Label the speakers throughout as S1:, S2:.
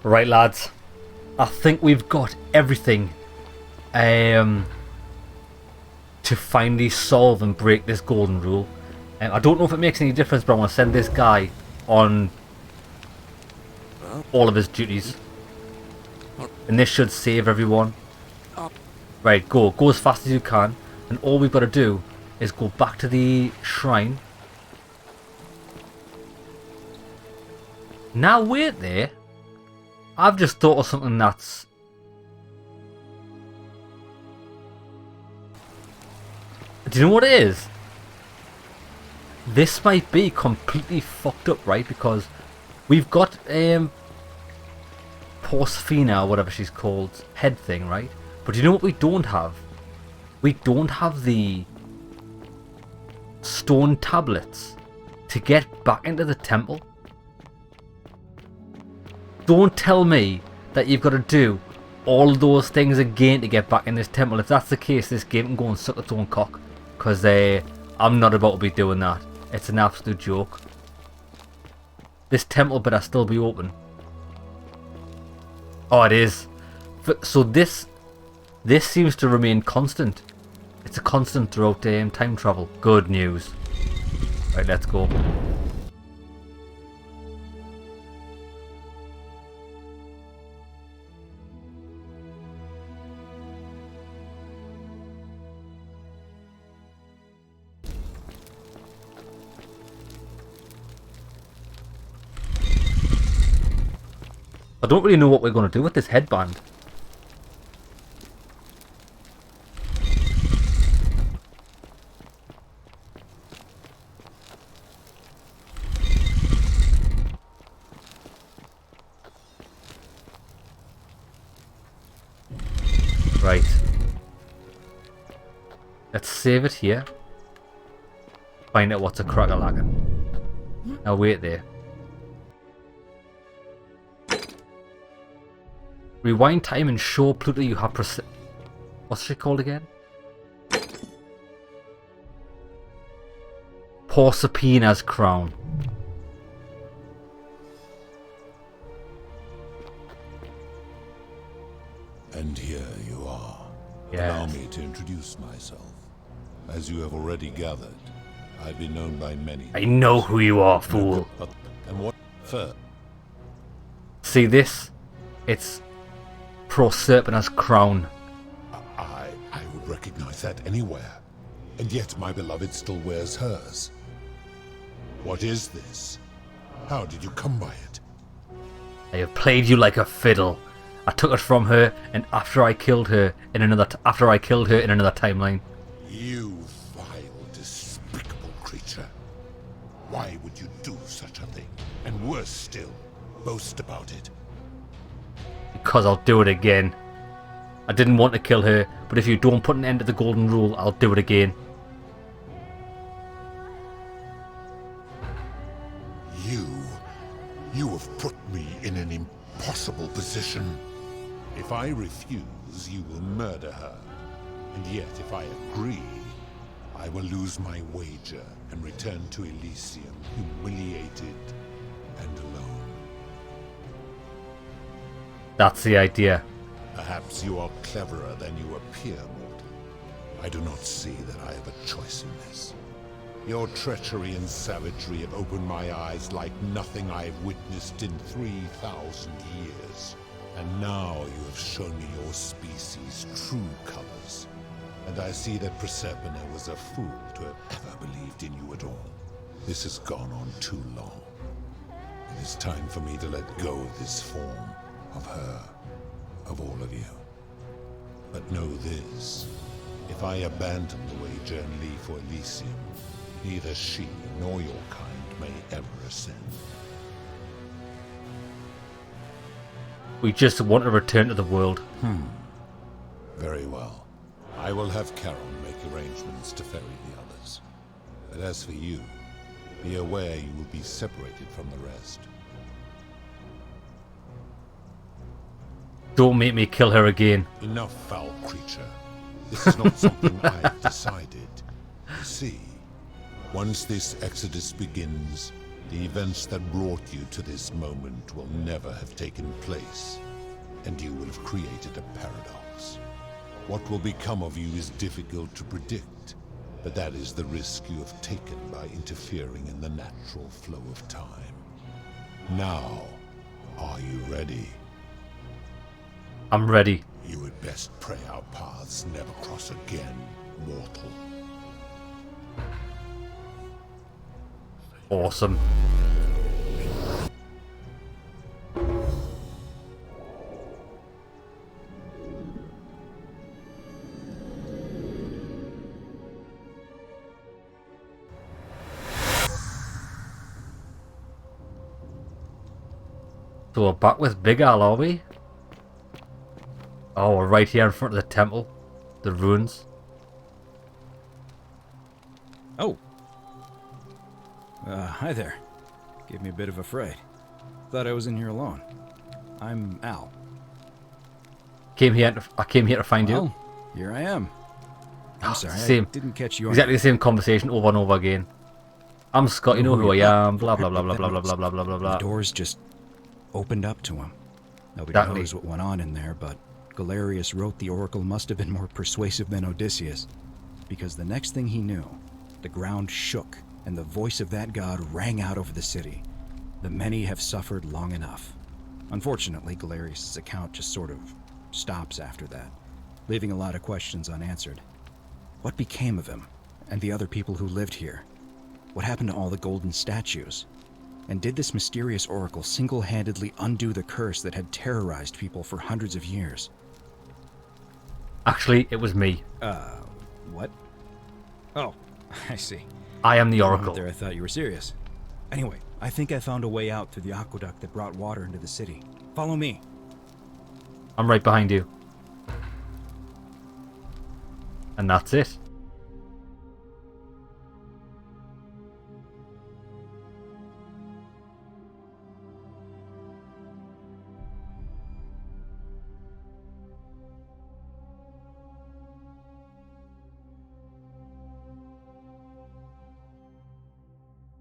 S1: Right, lads. I think we've got everything to finally solve and break this golden rule. I don't know if it makes any difference, but I want to send this guy on all of his duties. And this should save everyone. Right, go. Go as fast as you can. And all we've got to do is go back to the shrine. Now wait there. I've just thought of something that's... Do you know what it is? This might be completely fucked up, right? Because we've got Proserpina, or whatever she's called, head thing, right? But do you know what we don't have? We don't have the stone tablets to get back into the temple. Don't tell me that you've got to do all those things again to get back in this temple. If that's the case, this game can go and suck its own cock. Because I'm not about to be doing that. It's an absolute joke. This temple better still be open. Oh, it is. So this seems to remain constant. It's a constant throughout time travel. Good news. Right, let's go. I don't really know what we're going to do with this headband. Right. Let's save it here. Find out what's a crack-a-lackin'. Now wait there. Rewind time and show Pluto you have what's she called again? Proserpina's crown.
S2: And here you are.
S1: Yes.
S2: Allow me to introduce myself. As you have already gathered, I've been known by many.
S1: I know who you are, fool.
S2: And what first?
S1: See this? It's Proserpina's crown.
S2: I would recognize that anywhere. And yet my beloved still wears hers. What is this? How did you come by it?
S1: I have played you like a fiddle. I took it from her, and after I killed her in another timeline.
S2: You vile, despicable creature. Why would you do such a thing? And worse still, boast about it.
S1: Because I'll do it again. I didn't want to kill her, but if you don't put an end to the golden rule, I'll do it again.
S2: You have put me in an impossible position. If I refuse, you will murder her. And yet, if I agree, I will lose my wager and return to Elysium humiliated and alone.
S1: That's the idea.
S2: Perhaps you are cleverer than you appear, mortal. I do not see that I have a choice in this. Your treachery and savagery have opened my eyes like nothing I have witnessed in 3,000 years. And now you have shown me your species' true colors. And I see that Proserpina was a fool to have ever believed in you at all. This has gone on too long. It is time for me to let go of this form, of her, of all of you. But know this, if I abandon the wager and leave for Elysium, neither she nor your kind may ever ascend.
S1: We just want to return to the world.
S2: Very well. I will have Charon make arrangements to ferry the others. But as for you, be aware you will be separated from the rest.
S1: Don't make me kill her again.
S2: Enough, foul creature. This is not something I have decided. You see, once this exodus begins, The events that brought you to this moment will never have taken place, and you will have created a paradox. What will become of you is difficult to predict, but that is the risk you have taken by interfering in the natural flow of time. Now, are you ready?
S1: I'm ready.
S2: You had best pray our paths never cross again, mortal.
S1: Awesome. So we're back with Big Al, are we? Oh, we're right here in front of the temple. The ruins.
S3: Oh. Hi there. Gave me a bit of a fright. Thought I was in here alone. I'm Al.
S1: I came here to find you.
S3: Here I am. I'm sorry,
S1: Same.
S3: I didn't catch you.
S1: Exactly the same conversation over and over again. I'm Scott, you know who I am, blah blah blah blah blah blah blah blah blah blah blah.
S3: The doors just opened up to him. Nobody
S1: Exactly.
S3: knows what went on in there, but Galerius wrote the Oracle must have been more persuasive than Odysseus. Because the next thing he knew, the ground shook, and the voice of that god rang out over the city. The many have suffered long enough. Unfortunately, Galerius' account just sort of stops after that, leaving a lot of questions unanswered. What became of him, and the other people who lived here? What happened to all the golden statues? And did this mysterious oracle single-handedly undo the curse that had terrorized people for hundreds of years?
S1: Actually, it was me.
S3: What? Oh, I see.
S1: I am the Oracle.
S3: There, I thought you were serious. Anyway, I think I found a way out through the aqueduct that brought water into the city. Follow me.
S1: I'm right behind you. And that's it.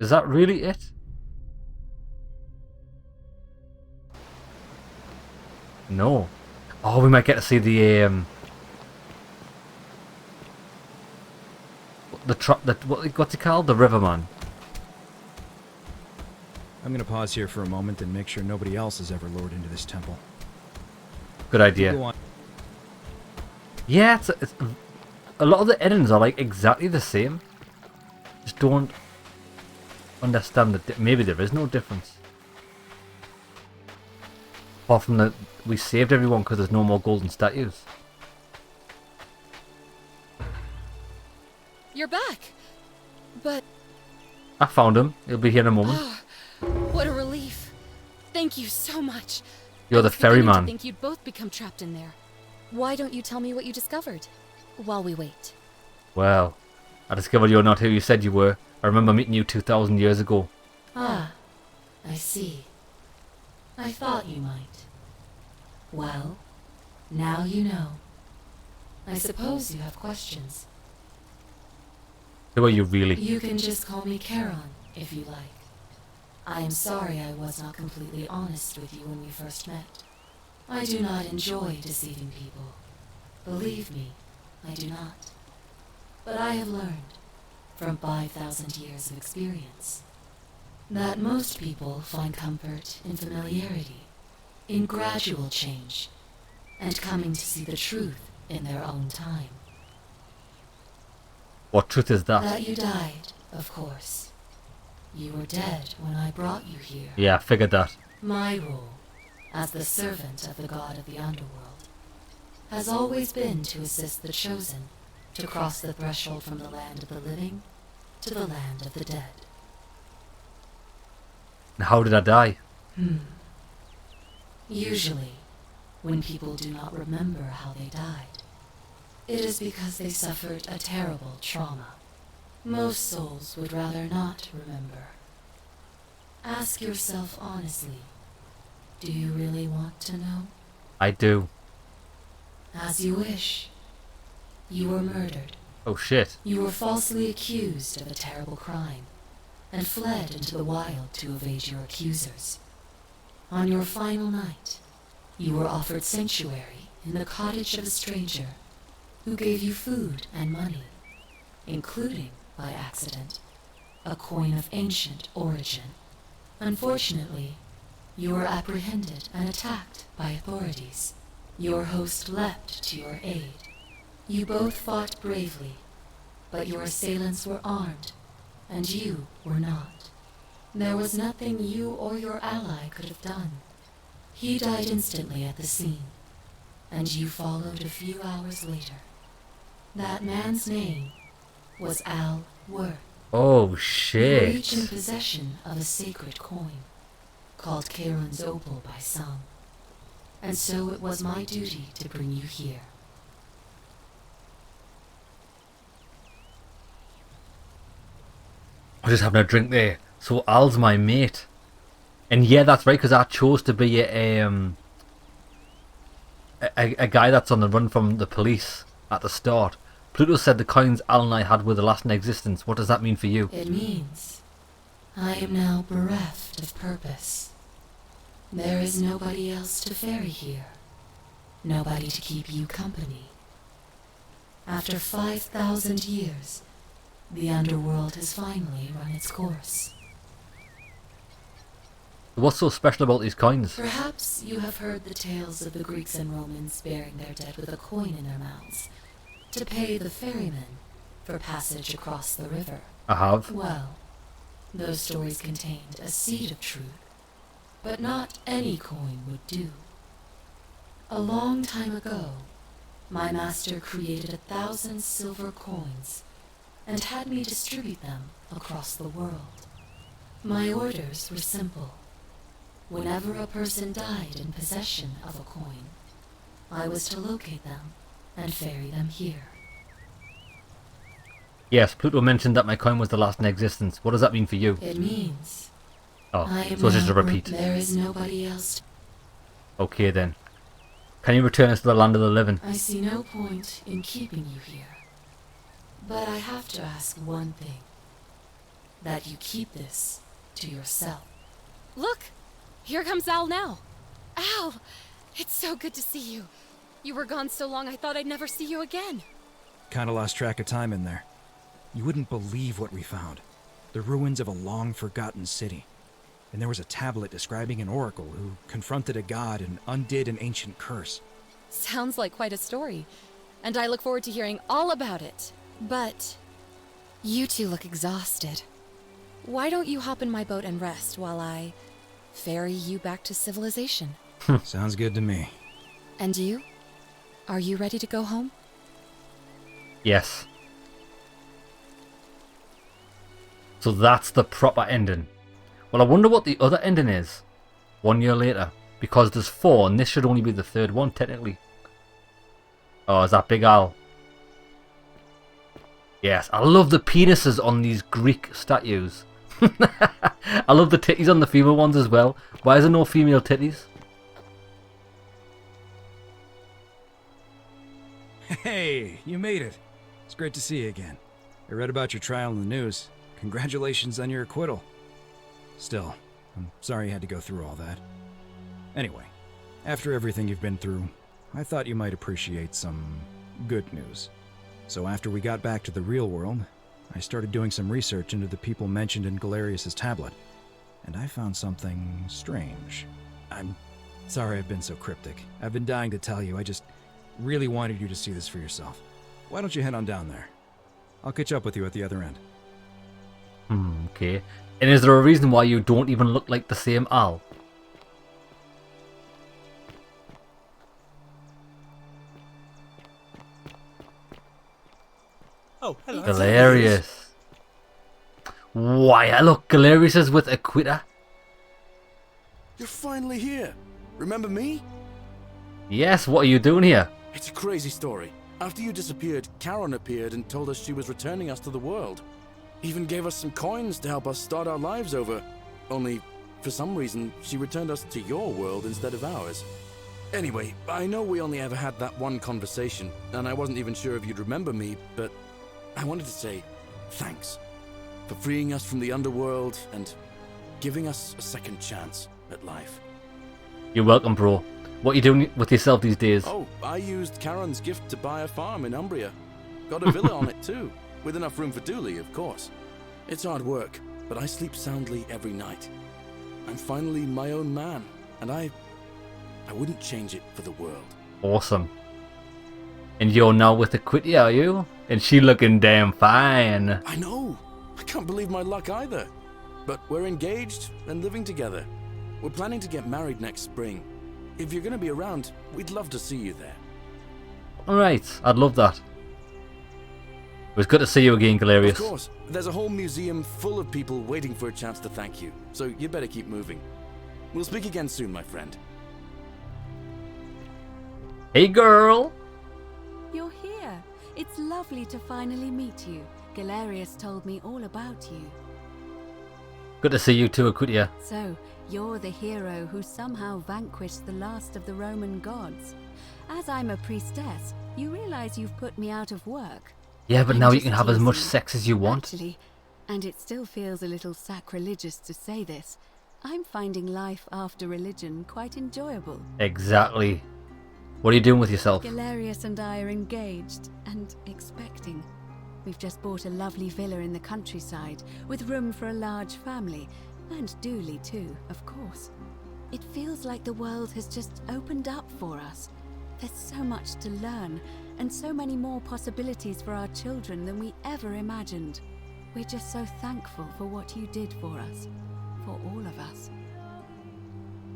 S1: Is that really it? No. Oh, we might get to see the what's it called? The Riverman.
S3: I'm gonna pause here for a moment and make sure nobody else has ever lured into this temple.
S1: Good idea.
S3: Go on.
S1: Yeah, it's a lot of the endings are like exactly the same. Just don't understand that maybe there is no difference. Apart from that, we saved everyone because there's no more golden statues.
S4: You're back. But
S1: I found him. He'll be here in a moment.
S4: what a relief. Thank you so much.
S1: You're the ferryman.
S4: I think you'd both become trapped in there. Why don't you tell me what you discovered while we wait?
S1: Well, I discovered you're not who you said you were. I remember meeting you 2,000 years ago.
S5: Ah, I see. I thought you might. Well, now you know. I suppose you have questions.
S1: Who are you really?
S5: You can just call me Charon, if you like. I am sorry I was not completely honest with you when we first met. I do not enjoy deceiving people. Believe me, I do not. But I have learned, from 5,000 years of experience, that most people find comfort in familiarity, in gradual change, and coming to see the truth in their own time.
S1: What truth is that?
S5: That you died, of course. You were dead when I brought you here.
S1: Yeah, I figured that.
S5: My role, as the servant of the god of the underworld, has always been to assist the chosen to cross the threshold from the land of the living to the land of the dead.
S1: And how did I die?
S5: Usually, when people do not remember how they died, it is because they suffered a terrible trauma. Most souls would rather not remember. Ask yourself honestly, do you really want to know?
S1: I do.
S5: As you wish. You were murdered.
S1: Oh shit.
S5: You were falsely accused of a terrible crime, and fled into the wild to evade your accusers. On your final night, you were offered sanctuary in the cottage of a stranger who gave you food and money, including, by accident, a coin of ancient origin. Unfortunately, you were apprehended and attacked by authorities. Your host leapt to your aid. You both fought bravely, but your assailants were armed, and you were not. There was nothing you or your ally could have done. He died instantly at the scene, and you followed a few hours later. That man's name was Al Worth.
S1: Oh,
S5: You were
S1: shit.
S5: each in possession of a sacred coin, called Charon's opal by some. And so it was my duty to bring you here.
S1: I was just having a drink there. So Al's my mate. And yeah, that's right, because I chose to be a guy that's on the run from the police at the start. Pluto said the coins Al and I had were the last in existence. What does that mean for you?
S5: It means I am now bereft of purpose. There is nobody else to ferry here. Nobody to keep you company. After 5,000 years, the underworld has finally run its course.
S1: What's so special about these coins?
S5: Perhaps you have heard the tales of the Greeks and Romans burying their dead with a coin in their mouths to pay the ferryman for passage across the river.
S1: I have.
S5: Well, those stories contained a seed of truth, but not any coin would do. A long time ago, my master created 1,000 silver coins and had me distribute them across the world. My orders were simple. Whenever a person died in possession of a coin, I was to locate them and ferry them here.
S1: Yes, Pluto mentioned that my coin was the last in existence. What does that mean for you?
S5: It means
S1: Oh,
S5: I am
S1: so it's just a
S5: now-
S1: repeat.
S5: There is nobody else.
S1: Okay then. Can you return us to the land of the living?
S5: I see no point in keeping you here. But I have to ask one thing. That you keep this to yourself.
S4: Look! Here comes Al now. Al! It's so good to see you. You were gone so long I thought I'd never see you again.
S3: Kinda lost track of time in there. You wouldn't believe what we found. The ruins of a long-forgotten city. And there was a tablet describing an oracle who confronted a god and undid an ancient curse.
S4: Sounds like quite a story. And I look forward to hearing all about it. But you two look exhausted. Why don't you hop in my boat and rest while I ferry you back to civilization?
S3: Sounds good to me.
S4: And you? Are you ready to go home?
S1: Yes. So that's the proper ending. Well, I wonder what the other ending is 1 year later. Because there's 4 and this should only be the 3rd one technically. Oh, is that Big Al? Yes, I love the penises on these Greek statues. I love the titties on the female ones as well. Why is there no female titties?
S3: Hey, you made it. It's great to see you again. I read about your trial in the news. Congratulations on your acquittal. Still, I'm sorry you had to go through all that. Anyway, after everything you've been through, I thought you might appreciate some good news. So after we got back to the real world, I started doing some research into the people mentioned in Galerius' tablet, and I found something strange. I'm sorry I've been so cryptic. I've been dying to tell you, I just really wanted you to see this for yourself. Why don't you head on down there? I'll catch up with you at the other end.
S1: Okay. And is there a reason why you don't even look like the same Al?
S6: Oh, hello.
S1: Galerius. Why, look, Galerius is with Equita.
S6: You're finally here. Remember me?
S1: Yes, what are you doing here?
S6: It's a crazy story. After you disappeared, Charon appeared and told us she was returning us to the world. Even gave us some coins to help us start our lives over. Only, for some reason, she returned us to your world instead of ours. Anyway, I know we only ever had that one conversation, and I wasn't even sure if you'd remember me, but I wanted to say thanks. for freeing us from the underworld and giving us a second chance at life.
S1: You're welcome, bro. What are you doing with yourself these days?
S6: Oh, I used Charon's gift to buy a farm in Umbria. Got a villa on it too, with enough room for Dooley, of course. It's hard work, but I sleep soundly every night. I'm finally my own man, and I wouldn't change it for the world.
S1: Awesome. And you're now with the Quitty, are you? And she looking damn fine.
S6: I know. I can't believe my luck either. But we're engaged and living together. We're planning to get married next spring. If you're going to be around, we'd love to see you there.
S1: Alright, I'd love that. It was good to see you again, Galerius.
S6: Of course. There's a whole museum full of people waiting for a chance to thank you. So you better keep moving. We'll speak again soon, my friend.
S1: Hey, girl.
S7: You're here. It's lovely to finally meet you. Galerius told me all about you.
S1: Good to see you too, Aquitia.
S7: So, you're the hero who somehow vanquished the last of the Roman gods. As I'm a priestess, you realize you've put me out of work.
S1: Yeah, but
S7: I'm
S1: now you
S7: just
S1: can have as much
S7: teasing.
S1: sex as you want.
S7: Actually, and it still feels a little sacrilegious to say this, I'm finding life after religion quite enjoyable.
S1: Exactly. What are you doing with yourself?
S7: Galerius and I are engaged and expecting. We've just bought a lovely villa in the countryside with room for a large family, and Dooley too, of course. It feels like the world has just opened up for us. There's so much to learn, and so many more possibilities for our children than we ever imagined. We're just so thankful for what you did for us, for all of us.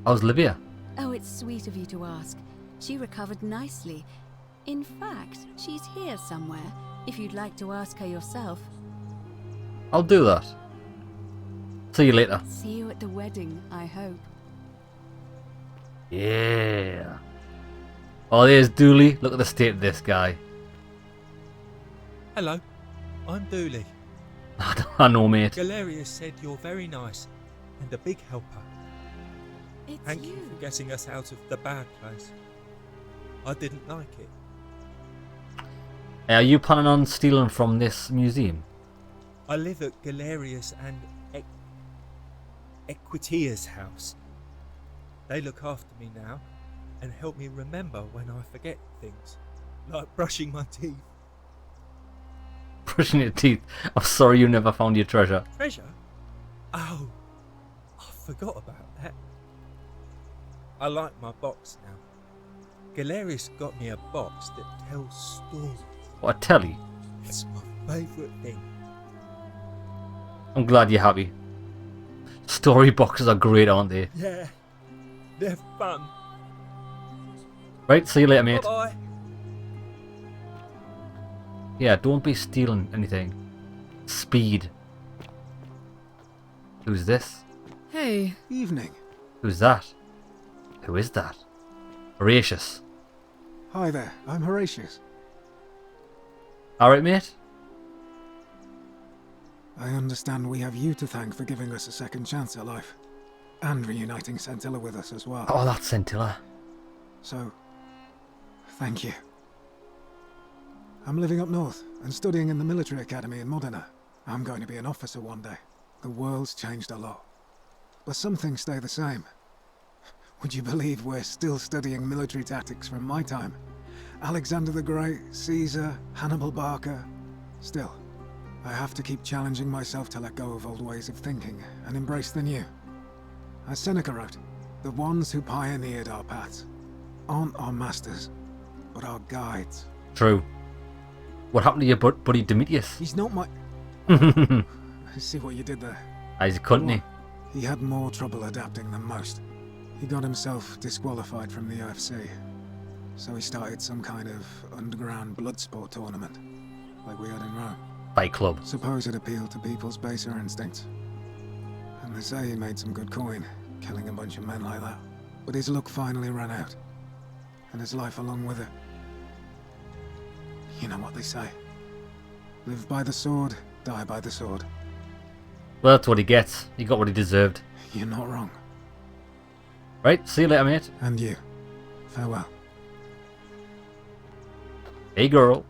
S1: How's Livia?
S7: Oh, it's sweet of you to ask. She recovered nicely. In fact, she's here somewhere, if you'd like to ask her yourself.
S1: I'll do that. See you later.
S7: See you at the wedding, I hope.
S1: Yeah. Oh, there's Dooley. Look at the state of this guy.
S8: Hello, I'm Dooley.
S1: I know, mate.
S8: Galerius said you're very nice and a big helper.
S7: It's
S8: Thank you for getting us out of the bad place. I didn't like it.
S1: Are you planning on stealing from this museum?
S8: I live at Galerius and Equitia's house. They look after me now and help me remember when I forget things, like brushing my teeth.
S1: Brushing your teeth. I'm sorry you never found your treasure.
S8: Treasure? Oh, I forgot about that. I like my box now. Galerius got me a box that tells stories.
S1: What a telly.
S8: It's my favourite thing.
S1: I'm glad you're happy. Story boxes are great, aren't they?
S8: Yeah, they're fun.
S1: Right, see you later, mate.
S8: Bye-bye.
S1: Yeah, don't be stealing anything. Speed. Who's this?
S9: Hey,
S3: Evening.
S1: Who's that? Who is that? Horatius.
S3: Hi there, I'm Horatius.
S1: Alright, mate?
S3: I understand we have you to thank for giving us a second chance at life. And reuniting Scintilla with us as well.
S1: Oh, that's Scintilla.
S3: So, thank you. I'm living up north and studying in the military academy in Modena. I'm going to be an officer one day. The world's changed a lot. But some things stay the same. Would you believe we're still studying military tactics from my time? Alexander the Great, Caesar, Hannibal Barca. Still, I have to keep challenging myself to let go of old ways of thinking and embrace the new. As Seneca wrote, the ones who pioneered our paths aren't our masters, but our guides.
S1: True. What happened to your buddy Demetrius?
S3: He's not my...
S1: I
S3: I see what you did there.
S1: He's a cunt,
S3: He had more trouble adapting than most. He got himself disqualified from the UFC. So he started some kind of underground blood sport tournament, like we had in Rome.
S1: Fight Club.
S3: Suppose it appealed to people's baser instincts. And they say he made some good coin, killing a bunch of men like that. But his luck finally ran out. And his life along with it. You know what they say. Live by the sword, die by the sword.
S1: Well, that's what he gets. He got what he deserved.
S3: You're not wrong.
S1: Right, see you later, mate.
S3: And you. Farewell.
S1: Hey, girl.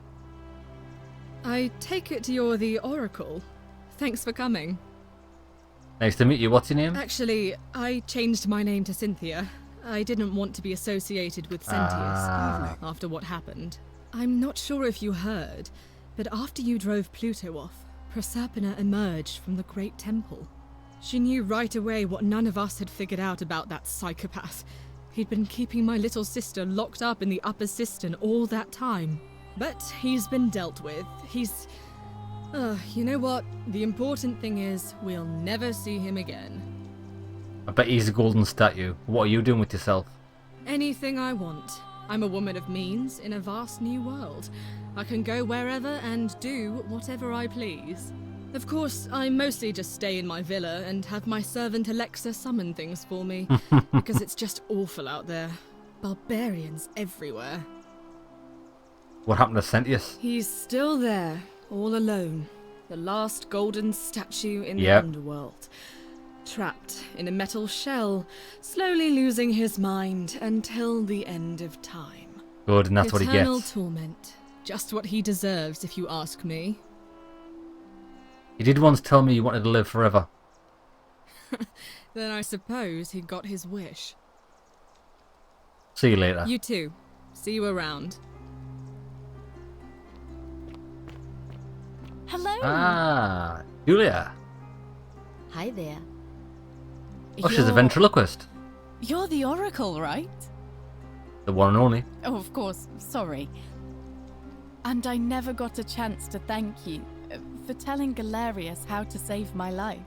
S9: I take it you're the Oracle. thanks for coming.
S1: Nice to meet you. What's your name?
S9: Actually, I changed my name to Cynthia. I didn't want to be associated with Sentius after what happened. I'm not sure if you heard, but after you drove Pluto off, Proserpina emerged from the Great Temple. She knew right away what none of us had figured out about that psychopath. He'd been keeping my little sister locked up in the upper cistern all that time. But he's been dealt with. You know what? The important thing is, we'll never see him again.
S1: I bet he's a golden statue. What are you doing with yourself?
S9: Anything I want. I'm a woman of means in a vast new world. I can go wherever and do whatever I please. Of course, I mostly just stay in my villa and have my servant Alexa summon things for me, because it's just awful out there. Barbarians everywhere.
S1: What happened to Sentius?
S9: He's still there, all alone. The last golden statue in the underworld. Trapped in a metal shell, slowly losing his mind until the end of time.
S1: Good, and that's what he gets.
S9: Eternal torment. Just what he deserves, if you ask me.
S1: You did once tell me you wanted to live forever.
S9: Then I suppose he got his wish.
S1: See you later.
S9: You too. See you around.
S10: Hello.
S1: Ah, Julia.
S10: Hi there.
S1: Oh, she's a ventriloquist.
S10: You're the Oracle, right?
S1: The one and only.
S10: Oh, of course. Sorry. And I never got a chance to thank you for telling Galerius how to save my life.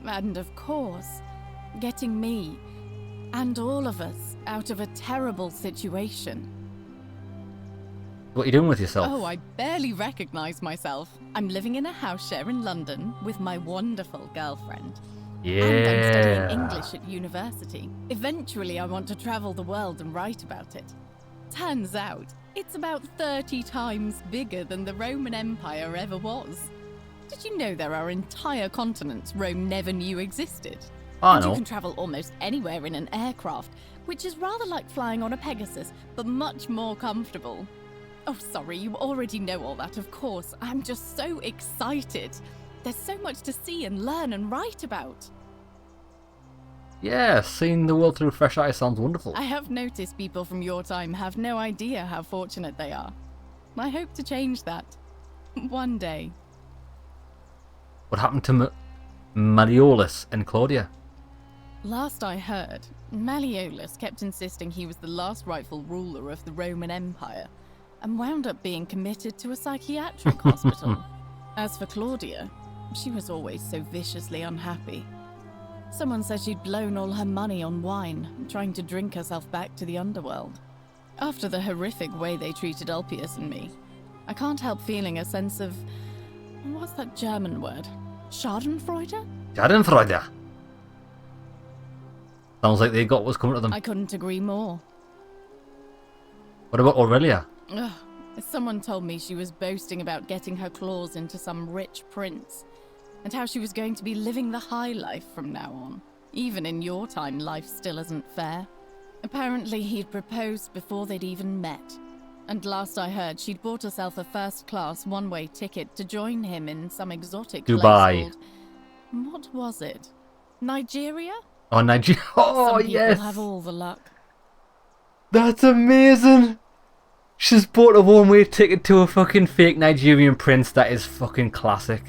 S10: And of course, getting me and all of us out of a terrible situation.
S1: What are you doing with yourself?
S10: Oh, I barely recognize myself. I'm living in a house share in London with my wonderful girlfriend.
S1: Yeah.
S10: And I'm studying English at university. Eventually, I want to travel the world and write about it. Turns out, it's about 30 times bigger than the Roman Empire ever was. Did you know there are entire continents Rome never knew existed? And you can travel almost anywhere in an aircraft, which is rather like flying on a Pegasus, but much more comfortable. Oh, sorry, you already know all that, of course. I'm just so excited. There's so much to see and learn and write about.
S1: Yeah, seeing the world through fresh eyes sounds wonderful.
S10: I have noticed people from your time have no idea how fortunate they are. I hope to change that. One day.
S1: What happened to Malleolus and Claudia?
S10: Last I heard, Malleolus kept insisting he was the last rightful ruler of the Roman Empire, and wound up being committed to a psychiatric hospital. As for Claudia, she was always so viciously unhappy. Someone said she'd blown all her money on wine, trying to drink herself back to the underworld. After the horrific way they treated Ulpius and me, I can't help feeling a sense of... what's that German word? Schadenfreude?
S1: Schadenfreude. Sounds like they got what's coming to them.
S10: I couldn't agree more.
S1: What about Aurelia?
S10: Ugh. Someone told me she was boasting about getting her claws into some rich prince, and how she was going to be living the high life from now on. Even in your time, life still isn't fair. Apparently he'd proposed before they'd even met, and last I heard she'd bought herself a first-class one-way ticket to join him in some exotic
S1: Dubai.
S10: place called... what was it? Nigeria?
S1: Oh, Nigeria. Oh,
S10: Some people
S1: yes.
S10: have all the luck.
S1: That's amazing. She's bought a one-way ticket to a fucking fake Nigerian prince. That is fucking classic.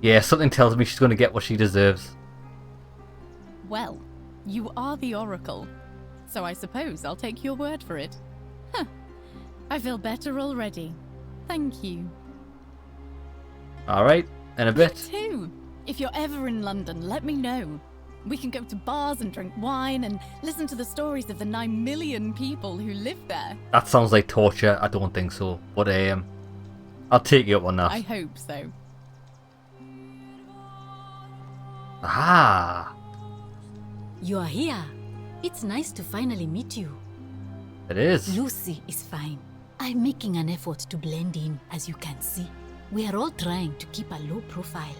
S1: Yeah, something tells me she's going to get what she deserves.
S10: Well, you are the Oracle, so I suppose I'll take your word for it. Huh. I feel better already. Thank you.
S1: Alright, in a bit.
S10: Me too. If you're ever in London, let me know. We can go to bars and drink wine and listen to the stories of the 9 million people who live there.
S1: That sounds like torture. I don't think so. But I'll take you up on that.
S10: I hope so.
S1: Ah.
S11: You are here. It's nice to finally meet you.
S1: It is.
S11: Lucy is fine. I'm making an effort to blend in, as you can see. We are all trying to keep a low profile.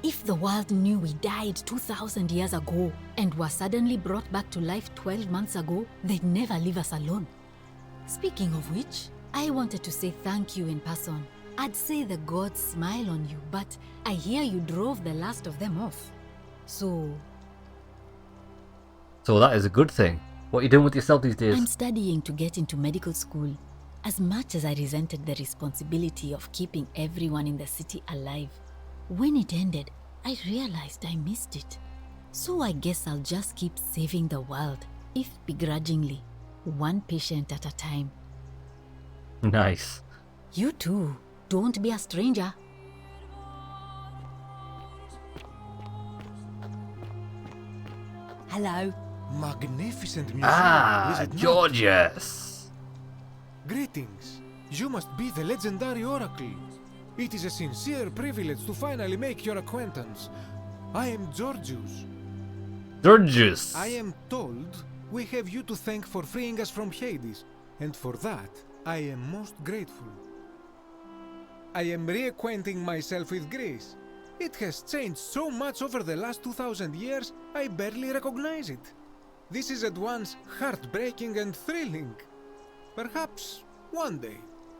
S11: If the world knew we died 2,000 years ago and were suddenly brought back to life 12 months ago, they'd never leave us alone. Speaking of which, I wanted to say thank you in person. I'd say the gods smile on you, but I hear you drove the last of them off. So
S1: that is a good thing. What are you doing with yourself these days?
S11: I'm studying to get into medical school. As much as I resented the responsibility of keeping everyone in the city alive, when it ended, I realized I missed it. So I guess I'll just keep saving the world, if begrudgingly, one patient at a time.
S1: Nice.
S11: You too. Don't be a stranger.
S12: Hello. Magnificent museum, is it not?
S1: Georges.
S12: Greetings. You must be the legendary Oracle. It is a sincere privilege to finally make your acquaintance. I am Georgius.
S1: Georgius.
S12: I am told we have you to thank for freeing us from Hades, and for that I am most grateful. I am reacquainting myself with Greece. It has changed so much over the last 2000 years, I barely recognize it. This is at once heartbreaking and thrilling. Perhaps one day,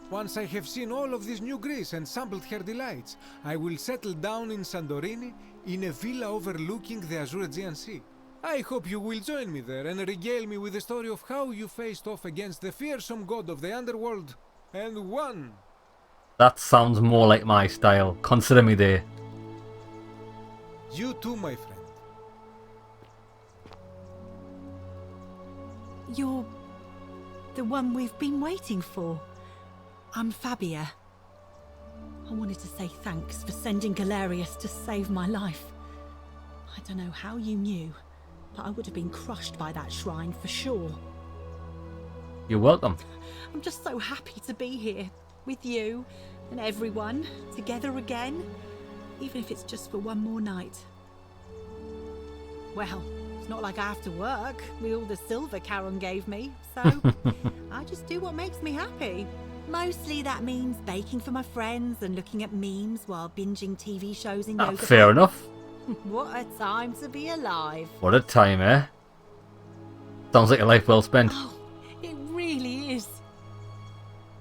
S12: once I have seen all of this new Greece and sampled her delights, I will settle down in Santorini in a villa overlooking the Azure Aegean Sea. I hope you will join me there and regale me with the story of how you faced off against the fearsome god of the underworld and won.
S1: That sounds more like my style. Consider me there.
S12: You too, my friend.
S13: You're the one we've been waiting for. I'm Fabia. I wanted to say thanks for sending Galerius to save my life. I don't know how you knew, but I would have been crushed by that shrine for sure.
S1: You're welcome.
S13: I'm just so happy to be here with you and everyone together again, even if it's just for one more night. Well, it's not like I have to work with all the silver Charon gave me, so I just do what makes me happy. Mostly that means baking for my friends and looking at memes while binging TV shows in yoga.
S1: Fair enough.
S13: What a time to be alive.
S1: What a time, eh? Sounds like a life well spent.
S13: Oh, it really is.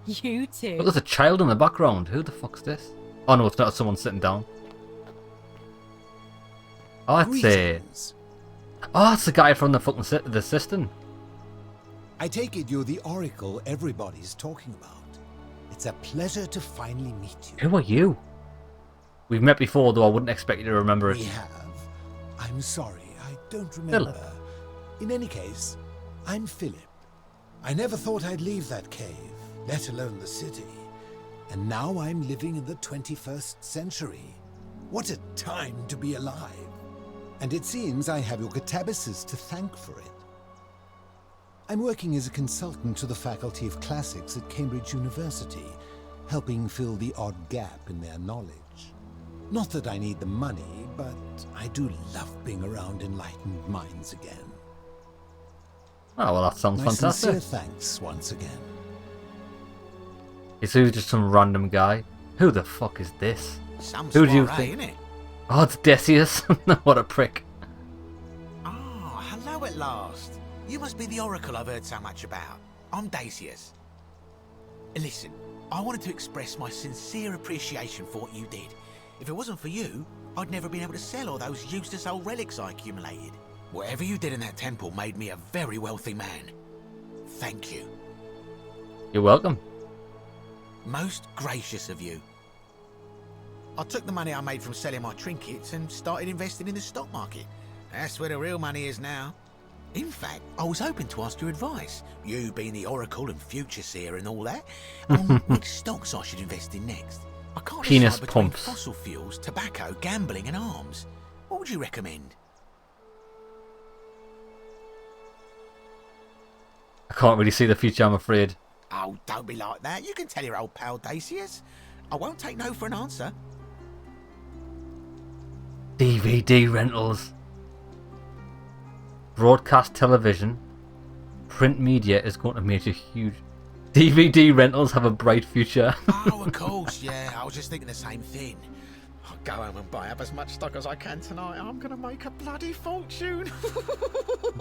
S13: You too.
S1: Look, there's a child in the background. Who the fuck's this? Oh no, it's not someone sitting down. Oh, it's oh, it's the guy from the fucking the cistern.
S14: I take it you're the Oracle everybody's talking about. It's a pleasure to finally meet you.
S1: Who are you? We've met before, though I wouldn't expect you to remember it.
S14: We have. I'm sorry, I don't remember.
S1: Philip.
S14: In any case, I'm Philip. I never thought I'd leave that cave, let alone the city. And now I'm living in the 21st century. What a time to be alive. And it seems I have your catabasis to thank for it. I'm working as a consultant to the Faculty of Classics at Cambridge University, helping fill the odd gap in their knowledge. Not that I need the money, but I do love being around enlightened minds again.
S1: Oh, well, that sounds
S14: My
S1: fantastic.
S14: sincere thanks once again.
S1: Is who just some random guy? Who the fuck is this?
S15: Some
S1: Who do you
S15: soiree,
S1: think?
S15: innit?
S1: Oh, it's Decius. What a prick.
S15: Ah, hello at last. You must be the Oracle I've heard so much about. I'm Decius. Listen, I wanted to express my sincere appreciation for what you did. If it wasn't for you, I'd never been able to sell all those useless old relics I accumulated. Whatever you did in that temple made me a very wealthy man. Thank you.
S1: You're welcome.
S15: Most gracious of you. I took the money I made from selling my trinkets and started investing in the stock market. That's where the real money is now. In fact, I was hoping to ask your advice, you being the Oracle and Future Seer and all that, on which stocks I should invest in next. I can't
S1: Penis
S15: decide between
S1: pumps.
S15: fossil fuels, tobacco, gambling and arms. What would you recommend?
S1: I can't really see the future, I'm afraid.
S15: Oh, don't be like that. You can tell your old pal Decius. I won't take no for an answer.
S1: DVD rentals. Broadcast television. Print media is going to make a huge... DVD rentals have a bright future.
S15: Oh, of course, yeah. I was just thinking the same thing. I'll go home and buy up as much stock as I can tonight. I'm going to make a bloody fortune.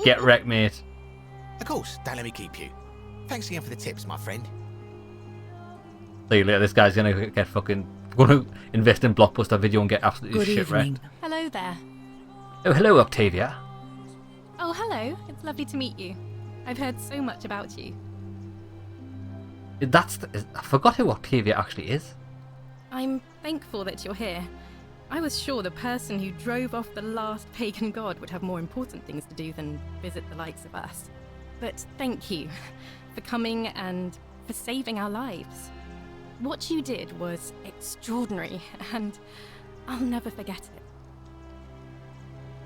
S1: Get wrecked, mate.
S15: Of course, don't let me keep you. Thanks again for the tips, my friend.
S1: See you later. This guy's gonna get fucking... gonna invest in Blockbuster Video and get absolutely
S16: Good
S1: shit
S16: evening.
S1: wrecked.
S10: Hello there.
S1: Oh, hello, Octavia.
S9: Oh, hello. It's lovely to meet you. I've heard so much about you.
S1: I forgot who Octavia actually is.
S9: I'm thankful that you're here. I was sure the person who drove off the last pagan god would have more important things to do than visit the likes of us. But thank you for coming and for saving our lives. What you did was extraordinary, and I'll never forget it.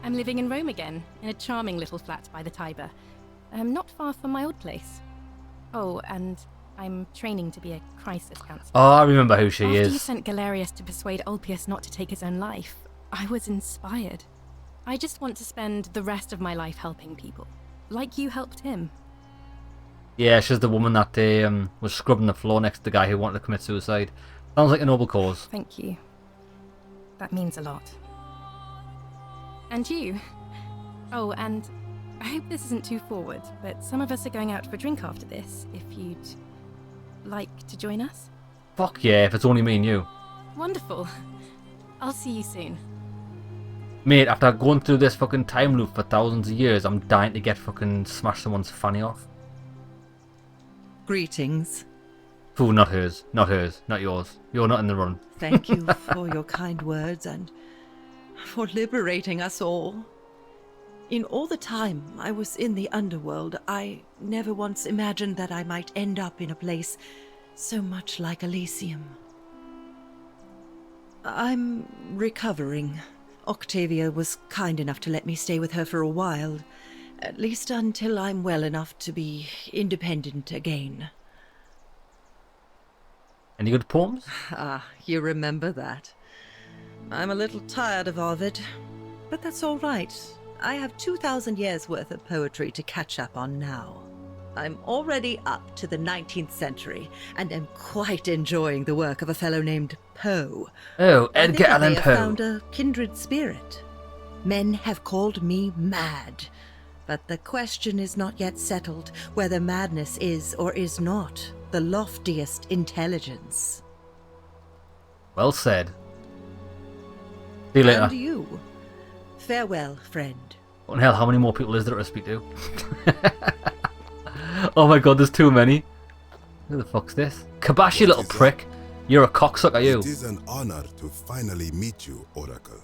S9: I'm living in Rome again, in a charming little flat by the Tiber, not far from my old place. Oh, and I'm training to be a crisis counselor.
S1: Oh, I remember who she
S9: After
S1: is.
S9: you sent Galerius to persuade Ulpius not to take his own life, I was inspired. I just want to spend the rest of my life helping people, like you helped him.
S1: Yeah, she's the woman that was scrubbing the floor next to the guy who wanted to commit suicide. Sounds like a noble cause.
S9: Thank you. That means a lot. And you. Oh, and I hope this isn't too forward, but some of us are going out for a drink after this, if you'd like to join us.
S1: Fuck yeah, if it's only me and you.
S9: Wonderful. I'll see you soon.
S1: Mate, after going through this fucking time loop for thousands of years, I'm dying to get fucking smash someone's fanny off.
S16: Greetings.
S1: Ooh, not hers. Not hers. Not yours. You're not in the run.
S16: Thank you for your kind words and for liberating us all. In all the time I was in the underworld, I never once imagined that I might end up in a place so much like Elysium. I'm recovering. Octavia was kind enough to let me stay with her for a while, at least until I'm well enough to be independent again.
S1: Any good poems?
S16: Ah, you remember that. I'm a little tired of Ovid, but that's all right. I have 2,000 years worth of poetry to catch up on now. I'm already up to the 19th century, and am quite enjoying the work of a fellow named Poe.
S1: Oh, Edgar Allan
S16: I
S1: Poe.
S16: found a kindred spirit. Men have called me mad, but the question is not yet settled whether madness is or is not the loftiest intelligence.
S1: Well said. See you later.
S16: And you. Farewell, friend.
S1: What the hell, how many more people is there to speak to? Oh my god, there's too many. Who the fuck's this? Kabash, you little prick. You're a cocksucker, you.
S17: It is an honor to finally meet you, Oracle.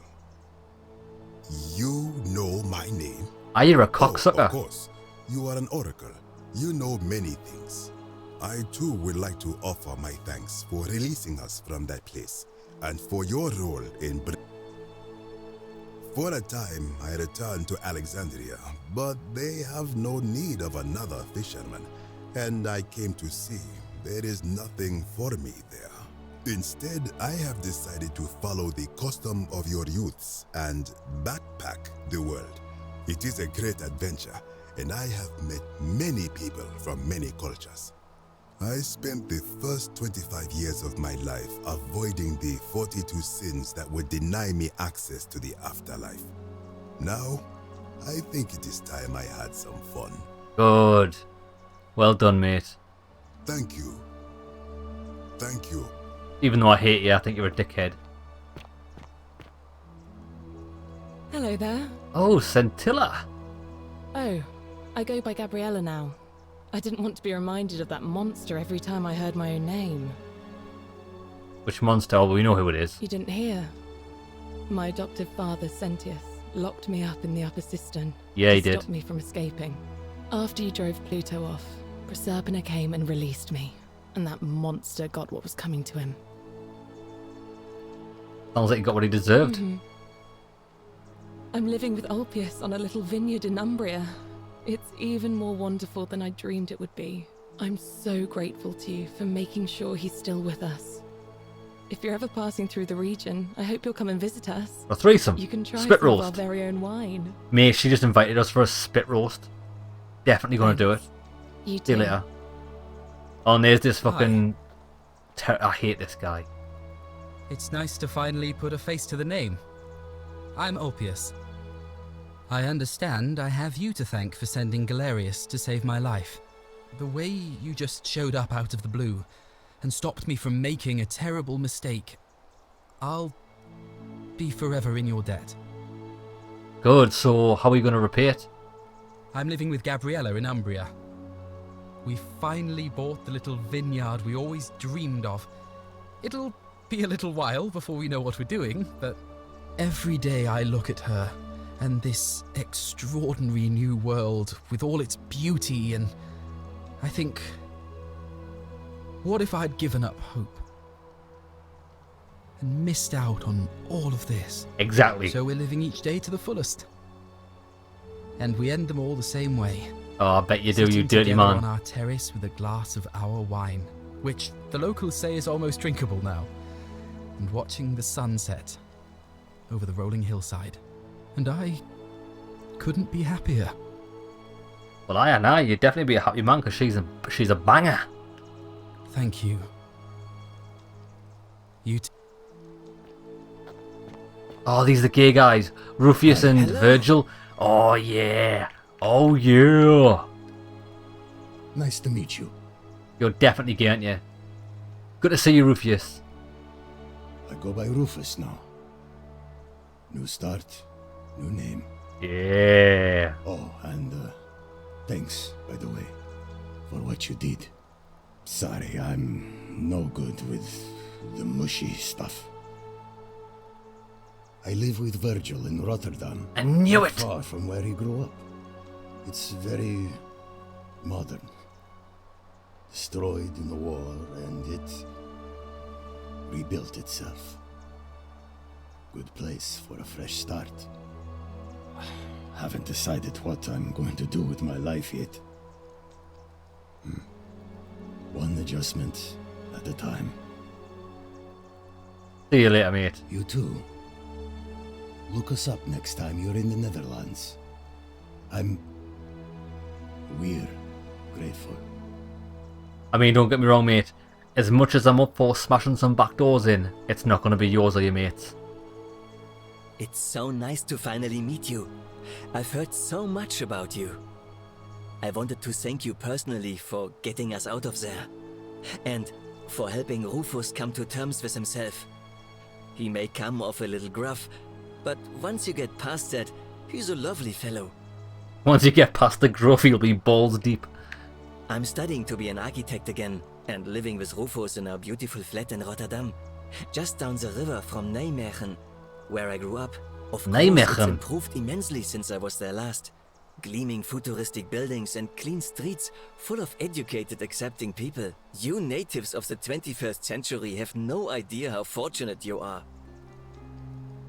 S17: You know my name?
S1: Are you a cocksucker?
S17: Oh, of course. You are an Oracle. You know many things. I too would like to offer my thanks for releasing us from that place, and for your role in For a time, I returned to Alexandria, but they have no need of another fisherman, and I came to see there is nothing for me there. Instead, I have decided to follow the custom of your youths and backpack the world. It is a great adventure, and I have met many people from many cultures. I spent the first 25 years of my life avoiding the 42 sins that would deny me access to the afterlife. Now, I think it is time I had some fun.
S1: Good. Well done, mate.
S17: Thank you. Thank you.
S1: Even though I hate you, I think you're a dickhead.
S18: Hello there.
S1: Oh, Scintilla.
S18: Oh, I go by Gabriella now. I didn't want to be reminded of that monster every time I heard my own name.
S1: Which monster? Oh, we know who it is.
S18: You didn't hear? My adoptive father, Sentius, locked me up in the upper cistern.
S1: Yeah, he
S18: to
S1: did.
S18: stop me from escaping. After you drove Pluto off, Proserpina came and released me, and that monster got what was coming to him.
S1: Sounds like he got what he deserved.
S18: Mm-hmm. I'm living with Ulpius on a little vineyard in Umbria. It's even more wonderful than I dreamed it would be. I'm so grateful to you for making sure he's still with us. If you're ever passing through the region, I hope you'll come and visit us.
S1: A threesome.
S18: You can try
S1: Spit
S18: some of our
S1: roast.
S18: very own wine.
S1: Mate, she just invited us for a spit roast. Definitely gonna do it.
S18: You
S1: See you
S18: too.
S1: later. Oh, and there's this fucking... I hate this guy.
S19: It's nice to finally put a face to the name. I'm Ulpius. I understand I have you to thank for sending Galerius to save my life. The way you just showed up out of the blue and stopped me from making a terrible mistake. I'll be forever in your debt.
S1: Good, so how are you going to repay it?
S19: I'm living with Gabriella in Umbria. We finally bought the little vineyard we always dreamed of. It'll be a little while before we know what we're doing, but every day I look at her and this extraordinary new world with all its beauty, and I think, what if I'd given up hope and missed out on all of this?
S1: Exactly.
S19: So we're living each day to the fullest. And we end them all the same way.
S1: Oh, I bet you do, you
S19: Sitting
S1: dirty
S19: together
S1: man.
S19: on our terrace with a glass of our wine, which the locals say is almost drinkable now, and watching the sunset over the rolling hillside. And I couldn't be happier.
S1: Well, I and you'd definitely be a happy man because she's a banger.
S19: Thank you.
S1: Oh, these are the gay guys. Rufus and Virgil. Oh, yeah. Oh, yeah.
S20: Nice to meet you.
S1: You're definitely gay, aren't you? Good to see you, Rufus.
S20: I go by Rufus now. New start, new name.
S1: Yeah.
S20: Oh, and thanks, by the way, for what you did. Sorry, I'm no good with the mushy stuff. I live with Virgil in Rotterdam.
S1: I knew
S20: not
S1: it!
S20: Far from where he grew up. It's very modern. Destroyed in the war, and it rebuilt itself. Good place for a fresh start. Haven't decided what I'm going to do with my life yet. One adjustment at a time.
S1: See you later, mate.
S20: You too. Look us up next time you're in the Netherlands. We're grateful.
S1: I mean, don't get me wrong, mate. As much as I'm up for smashing some back doors in, it's not going to be yours or your mates.
S21: It's so nice to finally meet you. I've heard so much about you. I wanted to thank you personally for getting us out of there. And for helping Rufus come to terms with himself. He may come off a little gruff, but once you get past that, he's a lovely fellow.
S1: Once you get past the gruff, you'll be balls deep.
S21: I'm studying to be an architect again, and living with Rufus in our beautiful flat in Rotterdam, just down the river from Nijmegen, where I grew up. Of course, it's improved immensely since I was there last. Gleaming futuristic buildings and clean streets full of educated, accepting people. You natives of the 21st century have no idea how fortunate you are.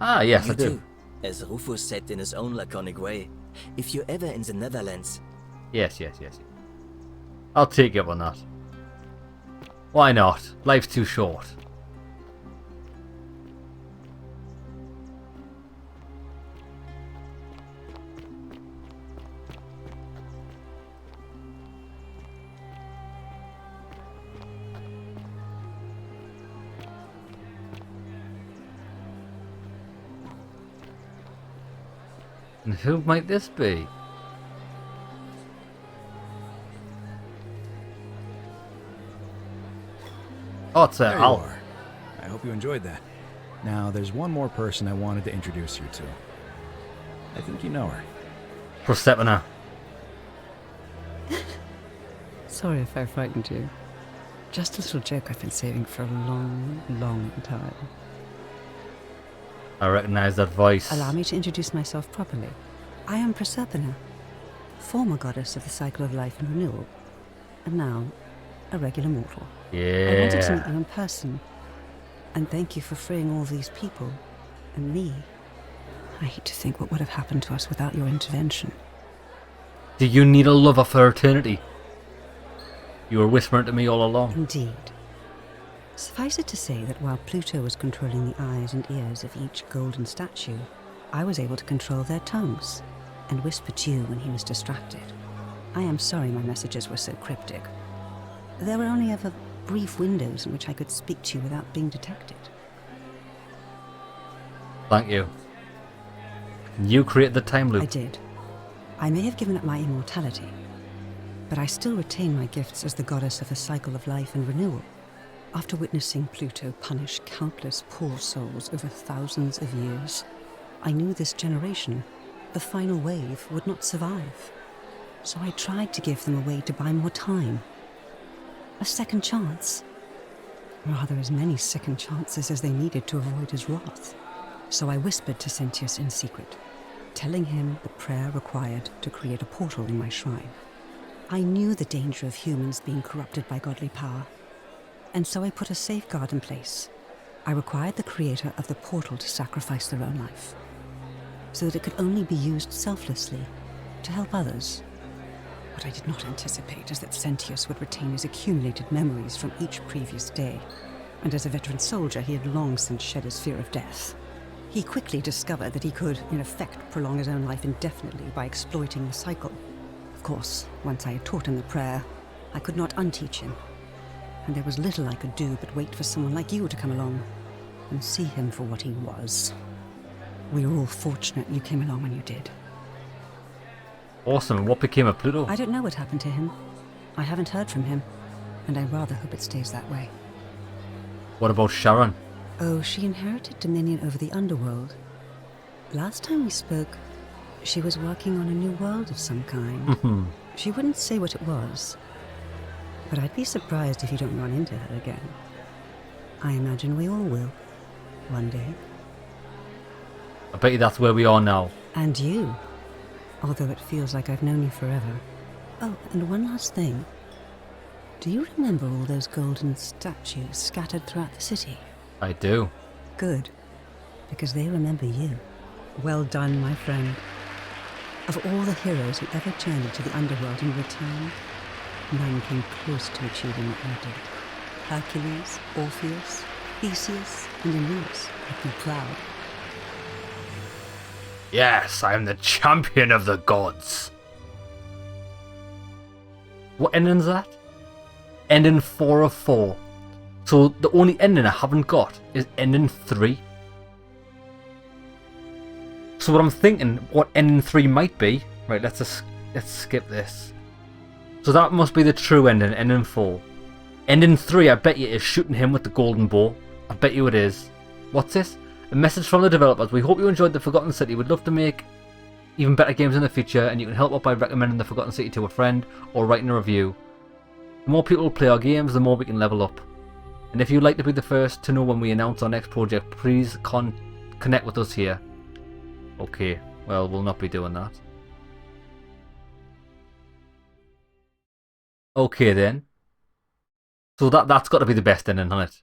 S1: Ah, yes,
S21: you
S1: I do.
S21: Too, as Rufus said in his own laconic way, if you're ever in the Netherlands.
S1: Yes. I'll take you up on that. Why not? Life's too short. And who might this be? Oh, it's
S3: There you
S1: Al.
S3: are. I hope you enjoyed that. Now, there's one more person I wanted to introduce you to. I think you know her.
S1: Proserpina.
S22: Sorry if I frightened you. Just a little joke I've been saving for a long, long time.
S1: I recognise that voice.
S22: Allow me to introduce myself properly. I am Proserpina, former goddess of the cycle of life and renewal, and now a regular mortal. I wanted to meet you in person, and thank you for freeing all these people, and me. I hate to think what would have happened to us without your intervention.
S1: Do you need a lover for eternity? You were whispering to me all along.
S22: Indeed. Suffice it to say that while Pluto was controlling the eyes and ears of each golden statue, I was able to control their tongues, and whisper to you when he was distracted. I am sorry my messages were so cryptic. There were only ever brief windows in which I could speak to you without being detected.
S1: Thank you. You created the time loop.
S22: I did. I may have given up my immortality, but I still retain my gifts as the goddess of the cycle of life and renewal. After witnessing Pluto punish countless poor souls over thousands of years, I knew this generation, the final wave, would not survive. So I tried to give them a way to buy more time. A second chance. Rather, as many second chances as they needed to avoid his wrath. So I whispered to Sentius in secret, telling him the prayer required to create a portal in my shrine. I knew the danger of humans being corrupted by godly power, and so I put a safeguard in place. I required the creator of the portal to sacrifice their own life, so that it could only be used selflessly to help others. What I did not anticipate is that Sentius would retain his accumulated memories from each previous day, and as a veteran soldier he had long since shed his fear of death. He quickly discovered that he could, in effect, prolong his own life indefinitely by exploiting the cycle. Of course, once I had taught him the prayer, I could not unteach him, and there was little I could do but wait for someone like you to come along and see him for what he was. We were all fortunate you came along when you did.
S1: Awesome. What became of Pluto?
S22: I don't know what happened to him. I haven't heard from him, and I rather hope it stays that way.
S1: What about Sharon?
S22: Oh, she inherited dominion over the underworld. Last time we spoke, she was working on a new world of some kind. She wouldn't say what it was, but I'd be surprised if you don't run into her again. I imagine we all will, one day.
S1: I bet you that's where we are now.
S22: And you, although it feels like I've known you forever. Oh, and one last thing. Do you remember all those golden statues scattered throughout the city?
S1: I do.
S22: Good, because they remember you. Well done, my friend. Of all the heroes who ever journeyed to the underworld and returned, none came close to achieving what you did. Hercules, Orpheus, Theseus, and Aeneas make me proud.
S1: Yes, I am the champion of the gods. What ending is that? Ending 4 of 4. So the only ending I haven't got is ending 3. So what I'm thinking, what ending 3 might be, right? Let's skip this. So that must be the true ending, ending 4. Ending 3, I bet you, is shooting him with the golden bow. I bet you it is. What's this? A message from the developers. We hope you enjoyed the Forgotten City. We'd love to make even better games in the future, and you can help out by recommending the Forgotten City to a friend or writing a review. The more people play our games, the more we can level up. And if you'd like to be the first to know when we announce our next project, please connect with us here. Okay, well, we'll not be doing that. Okay then. So that's got to be the best ending, hasn't it?